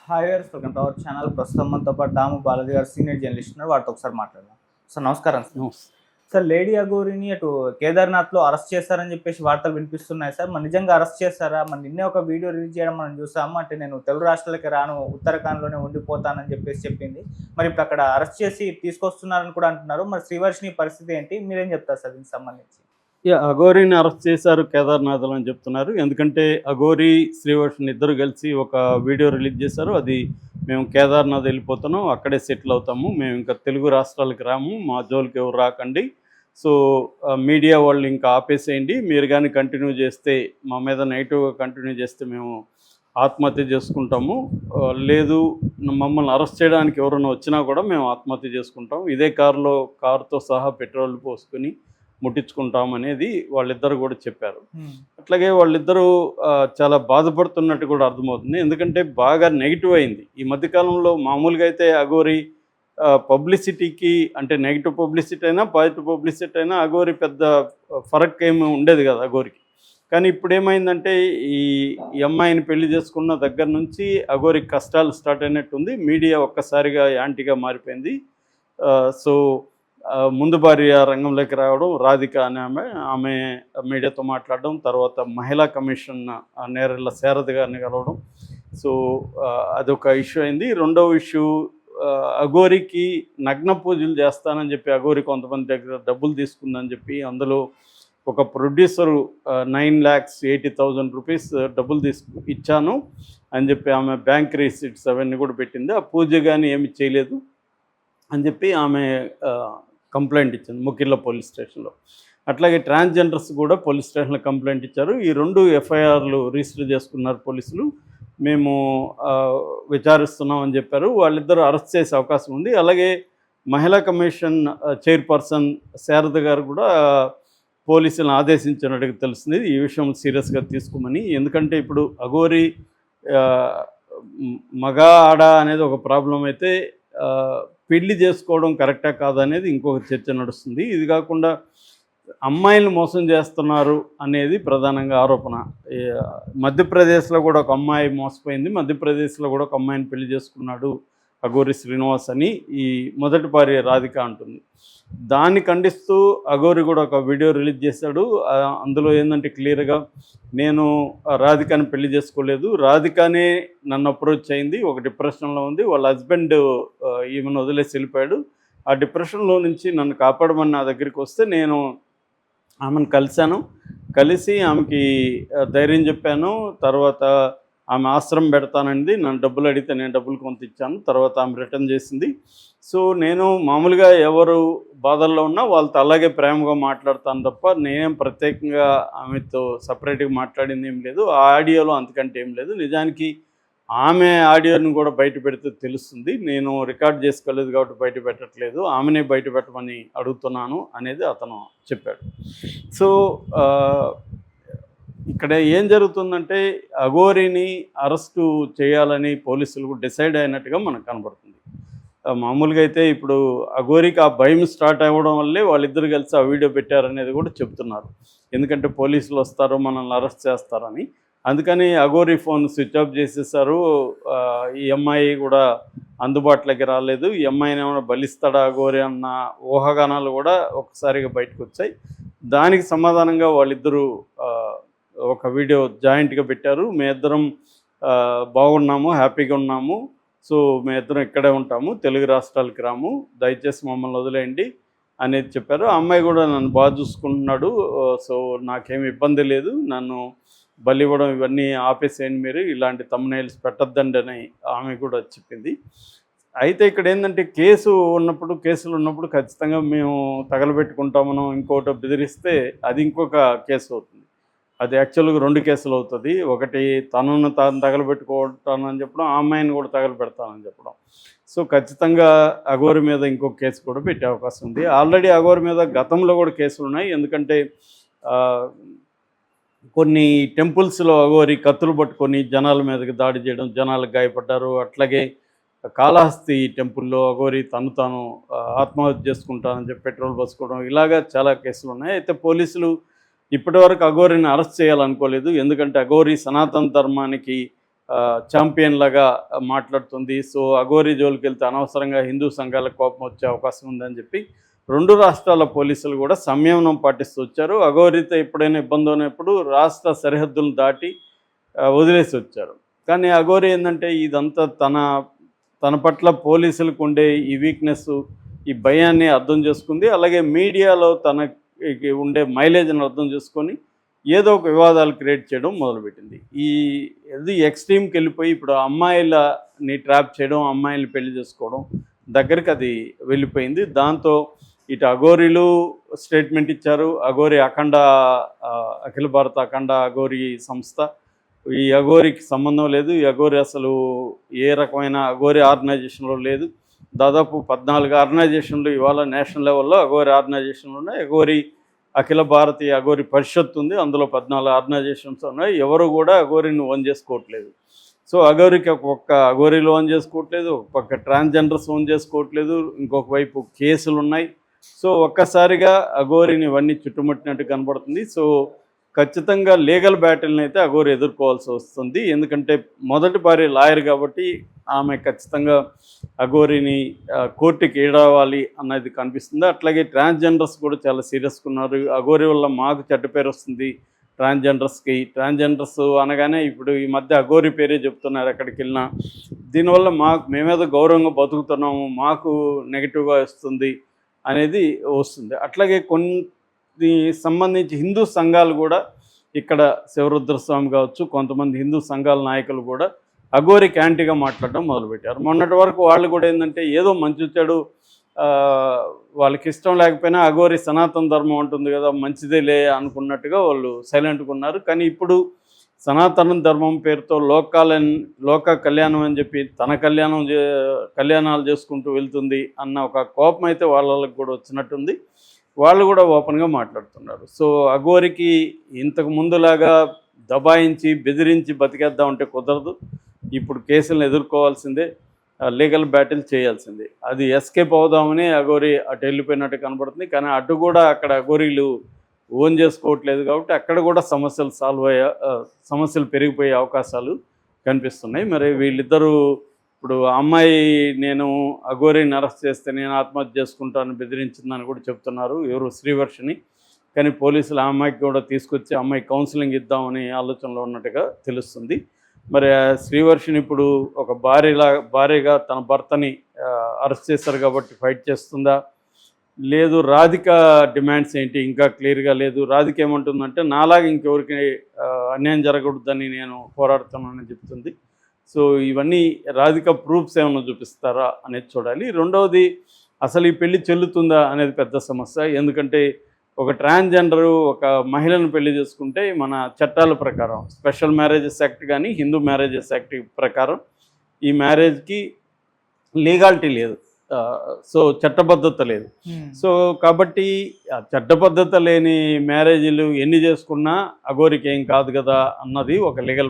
Hi viewers, welcome to our channel. ప్రస్తుతం మనతో పాటు దాము బాలాజీ గారు సీనియర్ జర్నలిస్ట్ ఉన్నారు. వాటితో ఒకసారి మాట్లాడదాం. సార్ నమస్కారం. సార్ లేడీ అఘోరిని అటు కేదార్నాథ్లో అరెస్ట్ చేశారని చెప్పేసి వార్తలు వినిపిస్తున్నాయి సార్. మరి నిజంగా అరెస్ట్ చేశారా? మరి నిన్నే ఒక వీడియో రిలీజ్ చేయడం మనం చూసాము. అంటే నేను తెలుగు రాష్ట్రాలకి రాను, ఉత్తరాఖండ్లోనే ఉండిపోతానని చెప్పేసి చెప్పింది. మరి ఇప్పుడు అక్కడ అరెస్ట్ చేసి తీసుకొస్తున్నారని కూడా అంటున్నారు. మరి శ్రీవర్షిని పరిస్థితి ఏంటి? మీరేం చెప్తారు సార్ దీనికి సంబంధించి? అఘోరిని అరెస్ట్ చేశారు కేదార్నాథ్లో అని చెప్తున్నారు. ఎందుకంటే అఘోరి శ్రీవర్షిని ఇద్దరు కలిసి ఒక వీడియో రిలీజ్ చేశారు. అది మేము కేదార్నాథ్ వెళ్ళిపోతున్నాం, అక్కడే సెటిల్ అవుతాము, మేము ఇంకా తెలుగు రాష్ట్రాలకు రాము, మా జోలికి ఎవరు రాకండి, సో మీడియా వాళ్ళు ఇంకా ఆపేసేయండి, మీరు కానీ కంటిన్యూ చేస్తే మా మీద నెగిటివ్గా కంటిన్యూ చేస్తే మేము ఆత్మహత్య చేసుకుంటాము, లేదు మమ్మల్ని అరెస్ట్ చేయడానికి ఎవరైనా వచ్చినా కూడా మేము ఆత్మహత్య చేసుకుంటాం, ఇదే కారుతో సహా పెట్రోల్ పోసుకొని ముట్టించుకుంటాం అనేది వాళ్ళిద్దరు కూడా చెప్పారు. అట్లాగే వాళ్ళిద్దరూ చాలా బాధపడుతున్నట్టు కూడా అర్థమవుతుంది. ఎందుకంటే బాగా నెగిటివ్ అయింది ఈ మధ్యకాలంలో. మామూలుగా అయితే అఘోరి పబ్లిసిటీకి, అంటే నెగిటివ్ పబ్లిసిటీ అయినా పాజిటివ్ పబ్లిసిటీ అయినా అఘోరి పెద్ద ఫరక్ ఏమి ఉండేది కదా అఘోరికి. కానీ ఇప్పుడు ఏమైందంటే ఈ అమ్మాయిని పెళ్లి చేసుకున్న దగ్గర నుంచి అఘోరికి కష్టాలు స్టార్ట్ అయినట్టుంది. మీడియా ఒక్కసారిగా యాంటీగా మారిపోయింది. సో ముందు భార్య రంగంలోకి రావడం, రాధిక అనే ఆమె మీడియాతో మాట్లాడడం, తర్వాత మహిళా కమిషన్ నేరెళ్ళ శారద గారిని కలవడం. సో అదొక ఇష్యూ అయింది. రెండవ ఇష్యూ, అఘోరికి నగ్న పూజలు చేస్తానని చెప్పి అఘోరి కొంతమంది దగ్గర డబ్బులు తీసుకుందని చెప్పి, అందులో ఒక ప్రొడ్యూసరు 9,80,000 రూపీస్ డబ్బులు ఇచ్చాను అని చెప్పి ఆమె బ్యాంక్ రిసీట్స్ అవన్నీ కూడా పెట్టింది. ఆ పూజ కానీ ఏమి చేయలేదు అని చెప్పి ఆమె కంప్లైంట్ ఇచ్చింది ముకిర్ల పోలీస్ స్టేషన్లో. అట్లాగే ట్రాన్స్జెండర్స్ కూడా పోలీస్ స్టేషన్లో కంప్లైంట్ ఇచ్చారు. ఈ రెండు ఎఫ్ఐఆర్లు రిజిస్టర్ చేసుకున్నారు పోలీసులు. మేము విచారిస్తున్నాం అని చెప్పారు. వాళ్ళిద్దరూ అరెస్ట్ చేసే అవకాశం ఉంది. అలాగే మహిళా కమిషన్ చైర్పర్సన్ శారద గారు కూడా పోలీసులను ఆదేశించినట్టుగా తెలుస్తుంది ఈ విషయం సీరియస్గా తీసుకోమని. ఎందుకంటే ఇప్పుడు అఘోరి మగ ఆడ అనేది ఒక ప్రాబ్లం అయితే, పెళ్లి చేసుకోవడం కరెక్టా కాదనేది ఇంకొక చర్చ నడుస్తుంది. ఇది కాకుండా అమ్మాయిలను మోసం చేస్తున్నారు అనేది ప్రధానంగా ఆరోపణ. మధ్యప్రదేశ్లో కూడా ఒక అమ్మాయి మోసపోయింది. మధ్యప్రదేశ్లో కూడా ఒక అమ్మాయిని పెళ్లి చేసుకున్నాడు అఘోరి శ్రీనివాస్ అని ఈ మొదటి భార్య రాధిక అంటుంది. దాన్ని ఖండిస్తూ అఘోరి కూడా ఒక వీడియో రిలీజ్ చేశాడు. అందులో ఏంటంటే క్లియర్గా, నేను రాధికని పెళ్లి చేసుకోలేదు, రాధికనే నన్ను అప్రోచ్ అయింది, ఒక డిప్రెషన్లో ఉంది, వాళ్ళ హస్బెండ్ ఈమెను వదిలేసి వెళ్ళిపోయాడు, ఆ డిప్రెషన్లో నుంచి నన్ను కాపాడమని నా దగ్గరికి వస్తే నేను ఆమెను కలిసి ఆమెకి ధైర్యం చెప్పాను. తర్వాత ఆమె ఆశ్రమం పెడతానండి, నన్ను డబ్బులు అడిగితే నేను డబ్బులు కొంత ఇచ్చాను, తర్వాత ఆమె రిటర్న్ చేసింది. సో నేను మామూలుగా ఎవరు బాధల్లో ఉన్నా వాళ్ళతో అలాగే ప్రేమగా మాట్లాడతాను తప్ప నేనేం ప్రత్యేకంగా ఆమెతో సపరేట్గా మాట్లాడింది ఏం లేదు. ఆ ఆడియోలో అంతకంటే ఏం లేదు. నిజానికి ఆమె ఆడియోని కూడా బయట పెడితే తెలుస్తుంది. నేను రికార్డ్ చేసుకోలేదు కాబట్టి బయట పెట్టట్లేదు, ఆమెనే బయట పెట్టమని అడుగుతున్నాను అనేది అతను చెప్పాడు. సో ఇక్కడ ఏం జరుగుతుందంటే అఘోరిని అరెస్టు చేయాలని పోలీసులు డిసైడ్ అయినట్టుగా మనకు కనబడుతుంది. మామూలుగా అయితే ఇప్పుడు అఘోరికి ఆ భయం స్టార్ట్ అవ్వడం వల్లే వాళ్ళిద్దరు కలిసి ఆ వీడియో పెట్టారనేది కూడా చెప్తున్నారు. ఎందుకంటే పోలీసులు వస్తారు, మనల్ని అరెస్ట్ చేస్తారని. అందుకని అఘోరి ఫోన్ స్విచ్ ఆఫ్ చేసేసారు. ఈ అమ్మాయి కూడా అందుబాటులోకి రాలేదు. ఈ అమ్మాయిని ఏమైనా బలిస్తాడా అఘోరి అన్న ఊహాగానాలు కూడా ఒకసారిగా బయటకు వచ్చాయి. దానికి సమాధానంగా వాళ్ళిద్దరూ ఒక వీడియో జాయింట్గా పెట్టారు. మేమిద్దరం బాగున్నాము, హ్యాపీగా ఉన్నాము, సో మేమిద్దరం ఇక్కడే ఉంటాము, తెలుగు రాష్ట్రాలకు రాము, దయచేసి మమ్మల్ని వదిలేయండి అనేది చెప్పారు. ఆ అమ్మాయి కూడా నన్ను బాగా చూసుకుంటున్నాడు, సో నాకేమి ఇబ్బంది లేదు, నన్ను బలి ఇవ్వడం ఇవన్నీ ఆపేసేయండి, మీరు ఇలాంటి తమ్నైల్స్ పెట్టద్దండి అని ఆమె కూడా చెప్పింది. అయితే ఇక్కడ ఏంటంటే కేసులు ఉన్నప్పుడు ఖచ్చితంగా మేము తగలబెట్టుకుంటామనో ఇంకోటి బెదిరిస్తే అది ఇంకొక కేసు అవుతుంది. అది యాక్చువల్గా 2 కేసులు అవుతుంది. ఒకటి తనను తాను తగలబెట్టుకుంటానని చెప్పడం, ఆ అమ్మాయిని కూడా తగలబెడతానని చెప్పడం. సో ఖచ్చితంగా అఘోరి మీద ఇంకొక కేసు కూడా పెట్టే అవకాశం ఉంది. ఆల్రెడీ అఘోరి మీద గతంలో కూడా కేసులు ఉన్నాయి. ఎందుకంటే కొన్ని టెంపుల్స్లో అఘోరి కత్తులు పట్టుకొని జనాల మీదకి దాడి చేయడం, జనాలకు గాయపడ్డారు. అట్లాగే కాళహస్తి టెంపుల్లో అఘోరి తాను ఆత్మహత్య చేసుకుంటానని చెప్పి పెట్రోల్ పోసుకోవడం, ఇలాగా చాలా కేసులు ఉన్నాయి. అయితే పోలీసులు ఇప్పటివరకు అఘోరిని అరెస్ట్ చేయాలనుకోలేదు. ఎందుకంటే అఘోరి సనాతన ధర్మానికి ఛాంపియన్ లాగా మాట్లాడుతుంది. సో అఘోరి జోలికి వెళ్తే అనవసరంగా హిందూ సంఘాలకు కోపం వచ్చే అవకాశం ఉందని చెప్పి 2 రాష్ట్రాల పోలీసులు కూడా సంయమనం పాటిస్తూ వచ్చారు. అఘోరితో ఎప్పుడైనా ఇబ్బంది ఉన్నప్పుడు రాష్ట్ర సరిహద్దులను దాటి వదిలేసి వచ్చారు. కానీ అఘోరి ఏంటంటే ఇదంతా తన పట్ల పోలీసులకు ఉండే ఈ వీక్నెస్, ఈ భయాన్ని అర్థం చేసుకుంది. అలాగే మీడియాలో తనకి ఉండే మైలేజ్ని అర్థం చేసుకొని ఏదో ఒక వివాదాలు క్రియేట్ చేయడం మొదలుపెట్టింది. ఇది ఎక్స్ట్రీమ్కి వెళ్ళిపోయి ఇప్పుడు అమ్మాయిలని ట్రాప్ చేయడం, అమ్మాయిల్ని పెళ్లి చేసుకోవడం దగ్గరికి అది వెళ్ళిపోయింది. దాంతో ఇటు అఘోరీలు స్టేట్మెంట్ ఇచ్చారు. అఘోరి అఖిల భారత అఖండ అఘోరి సంస్థ, ఈ అఘోరికి సంబంధం లేదు, ఈ అఘోరి అసలు ఏ రకమైన అఘోరి ఆర్గనైజేషన్లో లేదు. దాదాపు 14 ఆర్గనైజేషన్లు ఇవాళ నేషనల్ లెవెల్లో అఘోరి ఆర్గనైజేషన్లు ఉన్నాయి. అఘోరి అఖిల భారతీయ అఘోరి పరిషత్ ఉంది, అందులో 14 ఆర్గనైజేషన్స్ ఉన్నాయి. ఎవరు కూడా అఘోరిని ఓన్ చేసుకోవట్లేదు. సో అఘోరికి ఒక్క అఘోరీలు ఓన్ చేసుకోవట్లేదు, ఒక పక్క ట్రాన్స్జెండర్స్ ఓన్ చేసుకోవట్లేదు, ఇంకొక వైపు కేసులు ఉన్నాయి. సో ఒక్కసారిగా అఘోరిని ఇవన్నీ చుట్టుముట్టినట్టు కనబడుతుంది. సో ఖచ్చితంగా లీగల్ బ్యాటిల్ని అయితే అఘోరి ఎదుర్కోవాల్సి వస్తుంది. ఎందుకంటే మొదటి భార్య లాయర్ కాబట్టి ఆమె ఖచ్చితంగా అఘోరిని కోర్టుకి ఈడవాలి అన్నది కనిపిస్తుంది. అట్లాగే ట్రాన్స్జెండర్స్ కూడా చాలా సీరియస్గా ఉన్నారు. అఘోరి వల్ల మాకు చెడ్డ పేరు వస్తుంది ట్రాన్స్జెండర్స్కి. ట్రాన్స్జెండర్స్ అనగానే ఇప్పుడు ఈ మధ్య అఘోరి పేరే చెప్తున్నారు ఎక్కడికి వెళ్ళినా. దీనివల్ల మేమేదో గౌరవంగా బతుకుతున్నాము, మాకు నెగిటివ్గా వస్తుంది అనేది వస్తుంది. అట్లాగే కొన్ని సంబంధించి హిందూ సంఘాలు కూడా ఇక్కడ శివరుద్రస్వామి కావచ్చు, కొంతమంది హిందూ సంఘాల నాయకులు కూడా అఘోరికి యాంటీగా మాట్లాడడం మొదలుపెట్టారు. మొన్నటి వరకు వాళ్ళు కూడా ఏంటంటే ఏదో మంచి చెడు వాళ్ళకి ఇష్టం లేకపోయినా అఘోరి సనాతన ధర్మం ఉంటుంది కదా, మంచిదేలే అనుకున్నట్టుగా వాళ్ళు సైలెంట్గా ఉన్నారు. కానీ ఇప్పుడు సనాతన ధర్మం పేరుతో లోక కళ్యాణం అని చెప్పి తన కళ్యాణాలు చేసుకుంటూ వెళ్తుంది అన్న ఒక కోపం అయితే వాళ్ళకి కూడా వచ్చినట్టుంది. వాళ్ళు కూడా ఓపెన్గా మాట్లాడుతున్నారు. సో అఘోరికి ఇంతకు ముందులాగా దబాయించి బెదిరించి బతికేద్దామంటే కుదరదు. ఇప్పుడు కేసులను ఎదుర్కోవాల్సిందే, లీగల్ బ్యాటిల్ చేయాల్సిందే. అది ఎస్కేప్ అవుదామని అఘోరి అటు వెళ్ళిపోయినట్టు కనబడుతుంది. కానీ అటు కూడా అక్కడ అఘోరీలు ఓన్ చేసుకోవట్లేదు కాబట్టి అక్కడ కూడా సమస్యలు పెరిగిపోయే అవకాశాలు కనిపిస్తున్నాయి. మరి వీళ్ళిద్దరూ ఇప్పుడు అమ్మాయి నేను అఘోరిని అరెస్ట్ చేస్తే నేను ఆత్మహత్య చేసుకుంటాను బెదిరించిందని కూడా చెప్తున్నారు ఎవరు శ్రీవర్షిని. కానీ పోలీసులు ఆ అమ్మాయికి కూడా తీసుకొచ్చి అమ్మాయి కౌన్సిలింగ్ ఇద్దామని ఆలోచనలో ఉన్నట్టుగా తెలుస్తుంది. మరి శ్రీవర్షిని ఇప్పుడు ఒక భార్యగా తన భర్తని అరెస్ట్ చేశారు కాబట్టి ఫైట్ చేస్తుందా, లేదు రాధిక డిమాండ్స్ ఏంటి ఇంకా క్లియర్గా లేదు. రాధిక ఏమంటుందంటే నాలాగా ఇంకెవరికి అన్యాయం జరగకూడదని నేను పోరాడుతున్నానని చెప్తుంది. సో ఇవన్నీ రాధిక ప్రూఫ్స్ ఏమైనా చూపిస్తారా అనేది చూడాలి. రెండవది అసలు ఈ పెళ్లి చెల్లుతుందా అనేది పెద్ద సమస్య. ఎందుకంటే ఒక ట్రాన్స్జెండరు ఒక మహిళను పెళ్లి చేసుకుంటే మన చట్టాల ప్రకారం స్పెషల్ మ్యారేజెస్ యాక్ట్ కానీ హిందూ మ్యారేజెస్ యాక్ట్ ప్రకారం ఈ మ్యారేజ్కి లీగాలిటీ లేదు. సో చట్టబద్ధత లేదు. సో కాబట్టి చట్టబద్ధత లేని మ్యారేజీలు ఎన్ని చేసుకున్నా అఘోరికి ఏం కాదు కదా అన్నది ఒక లీగల్